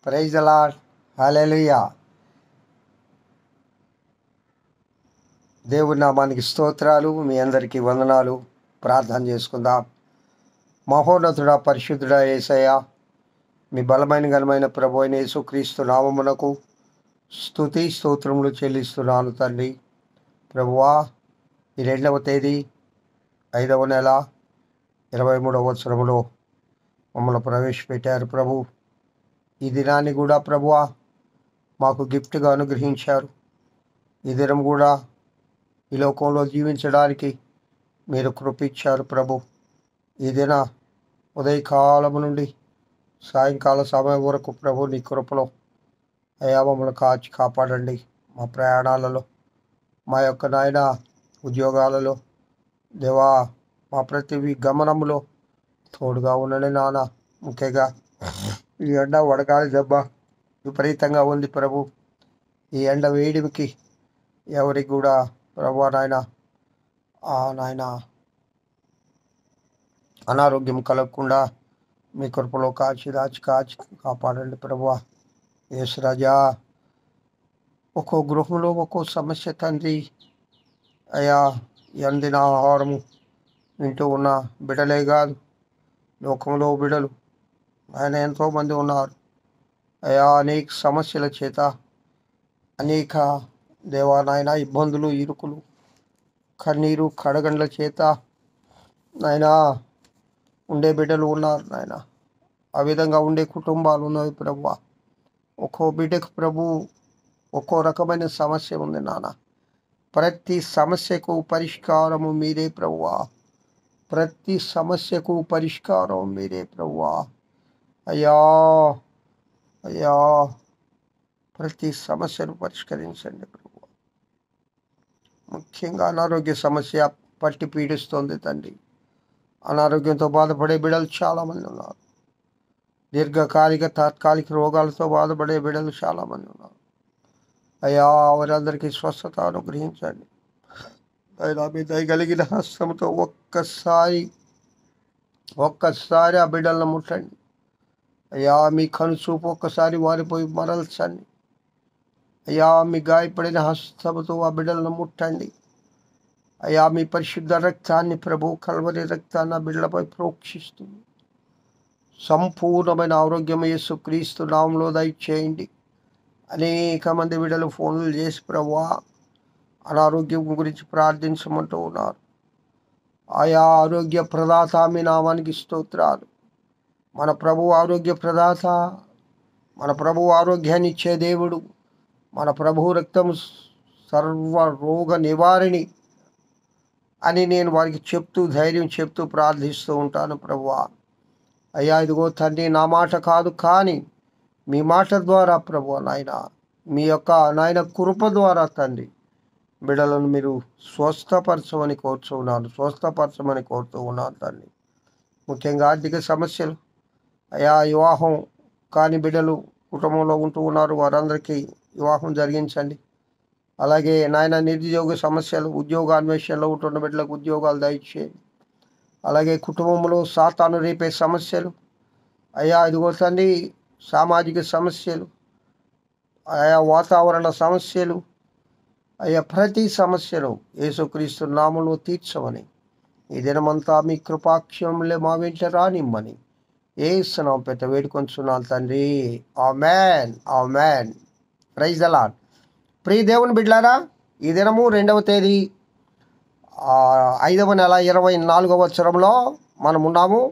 Praise the lord. హల్లెలూయా. దేవుడి నామానికి స్తోత్రాలు. మీ అందరికీ వందనాలు. ప్రార్థన చేసుకుందాం. మహోన్నతుడా, పరిశుద్ధుడా యేసయ్య, మీ బలమైన ఘనమైన ప్రభు అయిన యేసుక్రీస్తు నామమునకు స్తుతి స్తోత్రములు చెల్లిస్తున్నాను తండ్రి. ప్రభువా, ఈ 2వ తేదీ 5వ నెల 23వ సంవత్సరంలో మమ్మల్ని ప్రవేశపెట్టారు ప్రభు. ఈ దినాన్ని కూడా ప్రభువా మాకు గిఫ్ట్గా అనుగ్రహించారు. ఈ దినం కూడా ఈ లోకంలో జీవించడానికి మీరు కృపించారు ప్రభు. ఈ దిన ఉదయకాలము నుండి సాయంకాల సమయం వరకు ప్రభు నీ కృపలో అయా మమ్మల్ని కాచి కాపాడండి. మా ప్రయాణాలలో, మా యొక్క నాయన ఉద్యోగాలలో, దేవా మా ప్రతి గమనంలో తోడుగా ఉండండి నాన్న. ముఖ్యంగా ఈ ఎండ వడగాలి దెబ్బ విపరీతంగా ఉంది ప్రభు. ఈ ఎండ వేడికి ఎవరికి కూడా ప్రభు నాయన అనారోగ్యం కలగకుండా మీ కృపలో కాచి కాపాడండి ప్రభువా. యేసురాజా, ఒక్కో గృహంలో ఒక్కో సమస్య తండ్రి. అయా, ఎండిన ఆహారము వింటూ ఉన్న బిడలే కాదు, లోకంలో బిడలు ఆయన ఎంతోమంది ఉన్నారు. అయా, అనేక సమస్యల చేత, అనేక దేవానాయన ఇబ్బందులు, ఇరుకులు, కన్నీరు కడగండ్ల చేత నాయనా ఉండే బిడ్డలు ఉన్నారు నాయన. ఆ విధంగా ఉండే కుటుంబాలు ఉన్నవి ప్రభు. ఒక్కో బిడ్డకు ప్రభు ఒక్కో రకమైన సమస్య ఉంది నాన్న. ప్రతి సమస్యకు పరిష్కారము మీరే ప్రభువా. ప్రతి సమస్యకు పరిష్కారం మీరే ప్రభువా. అయ్యా అయ్యా, ప్రతి సమస్యను పరిష్కరించండి ప్రభు. ముఖ్యంగా అనారోగ్య సమస్య పట్టి పీడిస్తోంది తండ్రి. అనారోగ్యంతో బాధపడే బిడ్డలు చాలామంది ఉన్నారు. దీర్ఘకాలిక తాత్కాలిక రోగాలతో బాధపడే బిడ్డలు చాలామంది ఉన్నారు. అయ్యా, వారందరికీ స్వస్థత అనుగ్రహించండి. అయినా మీ దయగలిగిన హస్తంతో ఒక్కసారి ఆ బిడ్డలను ముట్టండి. అయ్యా, మీ కనుచూపు ఒక్కసారి వారిపోయి మరల్చండి. అయ్యా, మీ గాయపడిన హస్తముతో ఆ బిడ్డలను ముట్టండి. అయ్యా, మీ పరిశుద్ధ రక్తాన్ని ప్రభు, కల్వరి రక్తాన్ని ఆ బిడ్డలపై ప్రోక్షిస్తుంది. సంపూర్ణమైన ఆరోగ్యం యేసుక్రీస్తు నామములో దయచేయండి. అనేక మంది బిడ్డలు ఫోన్లు చేసి ప్రభువా అనారోగ్యం గురించి ప్రార్థించమంటూ ఉన్నారు. ఆయా ఆరోగ్య ప్రదాత మీ నామానికి స్తోత్రాలు. మన ప్రభు ఆరోగ్య ప్రదాత, మన ప్రభు ఆరోగ్యాన్ని ఇచ్చే దేవుడు, మన ప్రభు రక్తం సర్వ రోగ నివారిణి అని నేను వారికి చెప్తూ, ధైర్యం చెప్తూ ప్రార్థిస్తూ ఉంటాను ప్రభువా. అయ్యా, ఇదిగో తండ్రి, నా మాట కాదు కానీ మీ మాట ద్వారా ప్రభువా నాయన, మీ యొక్క నాయన కృప ద్వారా తండ్రి బిడ్డలను మీరు స్వస్థపరచమని కోరుతూ ఉన్నాను తండ్రి. ముఖ్యంగా ఆర్థిక సమస్యలు, అయా వివాహం కాని బిడ్డలు కుటుంబంలో ఉంటూ ఉన్నారు, వారందరికీ వివాహం జరిగించండి. అలాగే నాయన నిరుద్యోగ సమస్యలు, ఉద్యోగాన్వేషణలో ఉంటున్న బిడ్డలకు ఉద్యోగాలు దయచేయండి. అలాగే కుటుంబంలో సాతాను రేపే సమస్యలు, అయా ఇదిగో తండ్రి సామాజిక సమస్యలు, ఆయా వాతావరణ సమస్యలు, అయ్యా ప్రతి సమస్యను యేసుక్రీస్తు నామములో తీర్చమని, ఈ దినమంతా మీ కృపాక్షయంలో మా వెంట రానిమ్మని యేసు నామమున పేరిట వేడుకొంచున్నాను తండ్రి. ఆమేన్, ఆమేన్. Praise the Lord. ప్రియ దేవుని బిడ్డలారా, ఈ దినము 2వ తేదీ 5వ నెల 24వ సంవత్సరంలో మనం ఉన్నాము.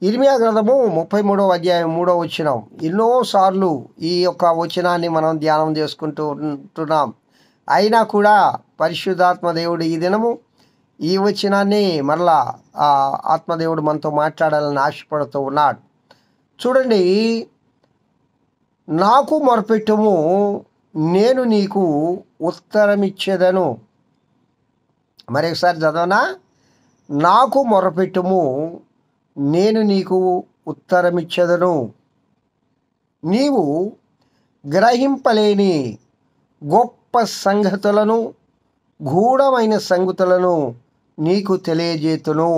ఇర్మియా గ్రంథము 33వ అధ్యాయం 3వ వచనం. ఎన్నోసార్లు ఈ యొక్క వచనాన్ని మనం ధ్యానం చేసుకుంటూ ఉంటున్నాం. అయినా కూడా పరిశుద్ధాత్మ దేవుడు ఈ దినము ఈ వచనాన్ని మరలా ఆత్మదేవుడు మనతో మాట్లాడాలని ఆశపడుతూ ఉన్నాడు. చూడండి, నాకు మొరపెట్టుము, నేను నీకు ఉత్తరమిచ్చేదను. మరొకసారి చదవనా? నాకు మొరపెట్టుము, నేను నీకు ఉత్తరమిచ్చేదను. నీవు గ్రహింపలేని గొప్ప సంగతులను, గూఢమైన సంగతులను నీకు తెలియజేతును.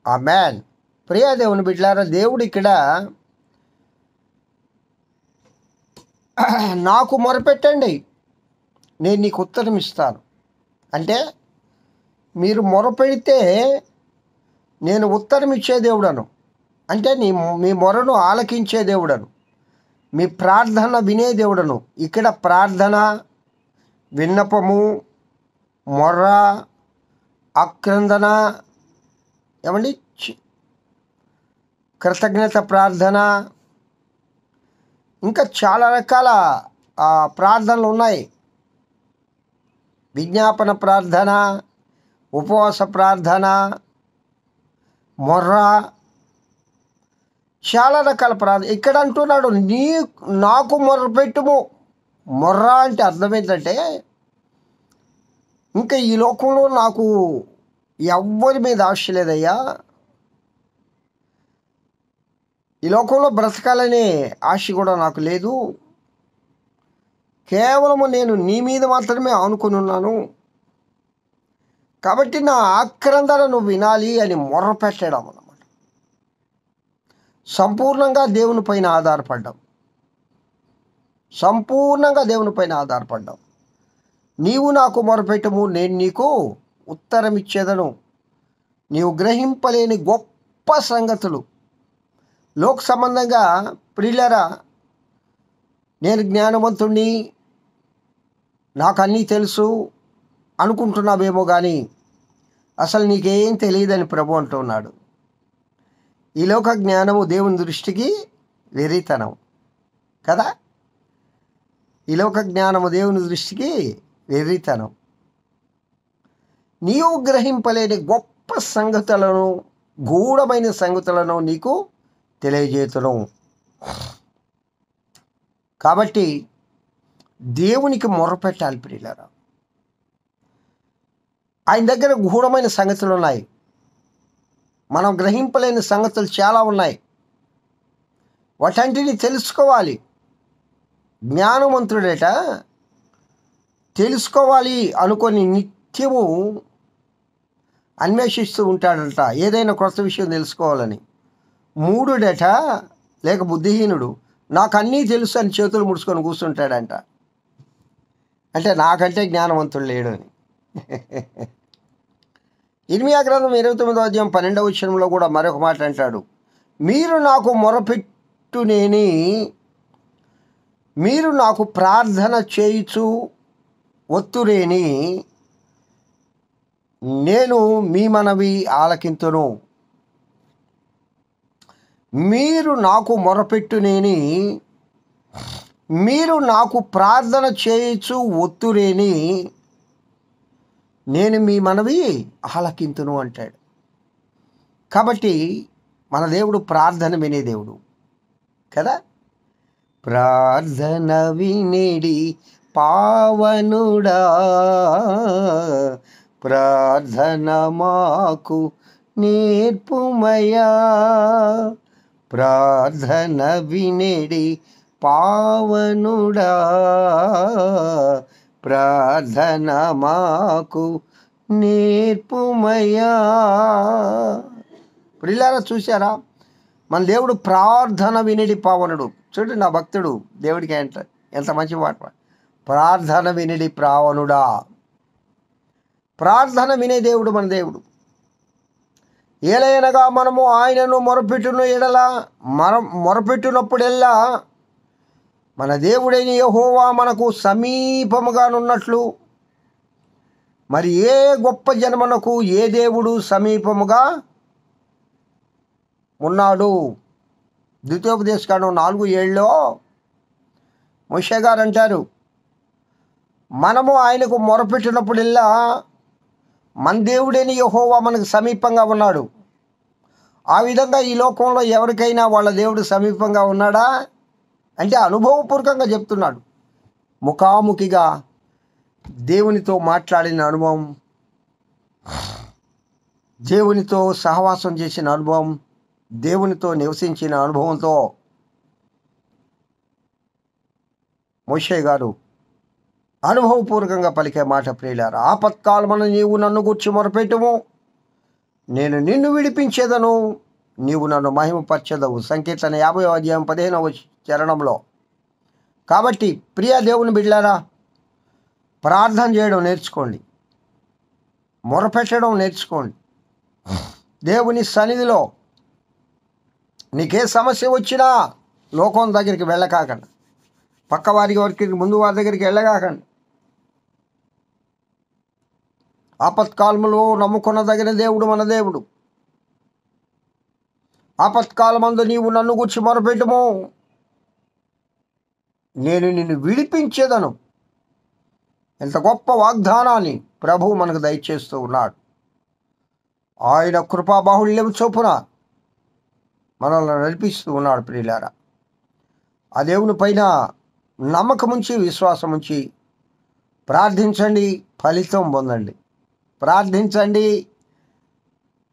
ఆమేన్. ప్రియ దేవుని బిడ్డలారా, దేవుడు ఇక్కడ నాకు మొరపెట్టండి, నేను నీకు ఉత్తరం ఇస్తాను. అంటే మీరు మొరపెడితే నేను ఉత్తరం ఇచ్చే దేవుడను. అంటే మీ మొరను ఆలకించే దేవుడను, మీ ప్రార్థన వినే దేవుడను. ఇక్కడ ప్రార్థన, విన్నపము, మొర్ర, ఆక్రందన, ఏమండి, కృతజ్ఞత ప్రార్థన, ఇంకా చాలా రకాల ప్రార్థనలు ఉన్నాయి. విజ్ఞాపన ప్రార్థన, ఉపవాస ప్రార్థన, మొర్ర, చాలా రకాల ప్రార్థన. ఇక్కడ అంటున్నాడు, నాకు మొర్రపెట్టుము. మొర్ర అంటే అర్థం ఏంటంటే, ఇంకా ఈ లోకంలో నాకు ఎవ్వరి మీద ఆశ లేదయ్యా, ఈ లోకంలో బ్రతకాలనే ఆశ కూడా నాకు లేదు, కేవలము నేను నీ మీద మాత్రమే ఆనుకొని ఉన్నాను, కాబట్టి నా ఆక్రందన నువ్వు వినాలి అని మొర్ర పెట్టడం అన్నమాట. సంపూర్ణంగా దేవుని పైన ఆధారపడ్డాం, సంపూర్ణంగా దేవుని పైన ఆధారపడ్డాం. నీవు నాకు మొరపెట్టుము, నేను నీకు ఉత్తరం ఇచ్చేదను. నీవు గ్రహింపలేని గొప్ప సంగతులు. లోక సంబంధంగా ప్రియులారా, నేను జ్ఞానవంతుణ్ణి, నాకు అన్నీ తెలుసు అనుకుంటున్నావేమో కానీ అసలు నీకేం తెలియదని ప్రభు అంటున్నాడు. ఈ లోక జ్ఞానము దేవుని దృష్టికి వెర్రితనం కదా. ఈ లోక జ్ఞానము దేవుని దృష్టికి వెర్రితనం. నీవు గ్రహింపలేని గొప్ప సంగతులను, గూఢమైన సంగతులను నీకు తెలియజేతును. కాబట్టి దేవునికి మొర్రపెట్టాలి ప్రియులారా. ఆయన దగ్గర గూఢమైన సంగతులు ఉన్నాయి, మనం గ్రహింపలేని సంగతులు చాలా ఉన్నాయి. వాటంటిని తెలుసుకోవాలి. జ్ఞానవంతుడేట తెలుసుకోవాలి అనుకొని నిత్యము అన్వేషిస్తూ ఉంటాడంట, ఏదైనా కొత్త విషయం తెలుసుకోవాలని. మూఢుడట లేక బుద్ధిహీనుడు నాకు అన్నీ తెలుసు అని చేతులు ముడుచుకొని కూర్చుంటాడంట. అంటే నాకంటే జ్ఞానవంతుడు లేడు అని. ఇర్మియా గ్రంథం 29వ అధ్యాయం 12వ వచనంలో కూడా మరొక మాట అంటాడు, మీరు నాకు మొరపెట్టునేని, మీరు నాకు ప్రార్థన చేయుచు ఒత్తురేని, నేను మీ మనవి ఆలకింతును. మీరు నాకు మొరపెట్టునేని, మీరు నాకు ప్రార్థన చేయుచు ఒత్తురేని, నేను మీ మనవి ఆలకింతును అంటాడు. కాబట్టి మన దేవుడు ప్రార్థన వినే దేవుడు కదా. ప్రార్థన వినేడి పావనుడా, ప్రార్థన మాకు నేర్పుమయా, ప్రార్థన వినేడి పావనుడా, ప్రార్థన మాకు నేర్పుమయా. ప్రియులారా, చూశారా, మన దేవుడు ప్రార్థన వినేడి పావనుడు. చూడండి, నా భక్తుడు దేవుడికి ఎంత మంచి మాట. ప్రార్థన వినేడి పావనుడా, ప్రార్థన వినే దేవుడు మన దేవుడు. ఏలైనగా మనము ఆయనను మొరపెట్టినప్పుడెల్లా మన దేవుడైన యెహోవా మనకు సమీపముగానున్నట్లు, మరి ఏ గొప్ప జన్మనకు ఏ దేవుడు సమీపముగా ఉన్నాడు. ద్వితీయోపదేశకాండం 4:7లో మోషే గారు అంటారు, మనము ఆయనకు మొరపెట్టినప్పుడల్లా మన దేవుడైన యెహోవా మనకు సమీపంగా ఉన్నాడు. ఆ విధంగా ఈ లోకంలో ఎవరికైనా వాళ్ళ దేవుడు సమీపంగా ఉన్నాడా అంటే అనుభవపూర్వకంగా చెప్తున్నాడు. ముఖాముఖిగా దేవునితో మాట్లాడిన అనుభవం, దేవునితో సహవాసం చేసిన అనుభవం, దేవునితో నివసించిన అనుభవంతో మోషే గారు అనుభవపూర్వకంగా పలికే మాట. ప్రియులారా, ఆపత్కాలమున నీవు నన్ను గూర్చి మొరపెట్టుము, నేను నిన్ను విడిపించేదను, నీవు నన్ను మహిమపరచెదవు. సంకీర్తన 50వ అధ్యాయం 15వ చరణంలో కాబట్టి ప్రియ దేవుని బిడ్డలారా, ప్రార్థన చేయడం నేర్చుకోండి, మొరపెట్టడం నేర్చుకోండి. దేవుని సన్నిధిలో నీకే సమస్య వచ్చినా లోకం దగ్గరికి వెళ్ళకాకండి, పక్క వారి వరకు ముందు వారి దగ్గరికి వెళ్ళగాకండి. ఆపత్కాలములో నమ్ముకున్న దగ్గర దేవుడు మన దేవుడు. ఆపత్కాలమందు నీవు నన్ను గురించి మొరపెట్టుము, నేను నిన్ను విడిపించేదను. ఎంత గొప్ప వాగ్దానాన్ని ప్రభువు మనకు దయచేస్తూ ఉన్నాడు. ఆయన కృపా బాహుళ్యం చొప్పున మనల్ని నడిపిస్తూ ఉన్నాడు. ప్రియులారా, ఆ దేవుని పైన నమ్మకం ఉంచి విశ్వాసం ఉంచి ప్రార్థించండి, ఫలితం పొందండి. ప్రార్థించండి,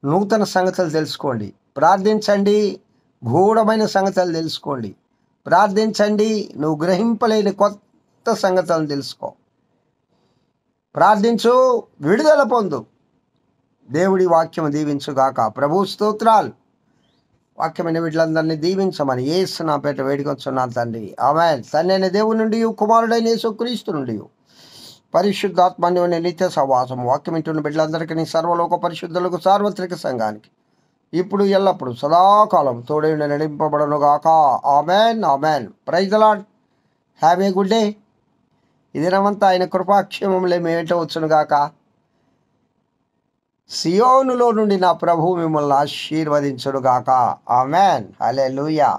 నూతన సంగతులు తెలుసుకోండి. ప్రార్థించండి, గూఢమైన సంగతులు తెలుసుకోండి. ప్రార్థించండి, నువ్వు గ్రహింపలేని కొత్త సంగతులను తెలుసుకో. ప్రార్థించు, విడుదల పొందు. దేవుడి వాక్యం దీవించుగాక. ప్రభు స్తోత్రాలు. వాక్యమైన వీళ్ళందరినీ దీవించమని యేసు నా పేట వేడుకొచ్చున్నాను తండ్రి. ఆమేన్. తండ్రి అయిన దేవుని నుండి, కుమారుడైన యేసుక్రీస్తు నుండి, పరిశుద్ధాత్మని నిత్య సహవాసం వాక్యం వింటున్న బిడ్డలందరికీ, సర్వలోక పరిశుద్ధులకు, సార్వత్రిక సంఘానికి ఇప్పుడు ఎల్లప్పుడు సదాకాలం తోడై నడిపింపబడునుగాక. ఆమేన్, ఆమేన్. Praise the Lord. Have a good day. ఈ దినమంతా ఆయన కృపాక్షేమములే మేట వచ్చునుగాక. సియోనులో నుండి నా ప్రభువు మిమ్మల్ని ఆశీర్వదించునుగాక. ఆమేన్. హల్లెలూయా.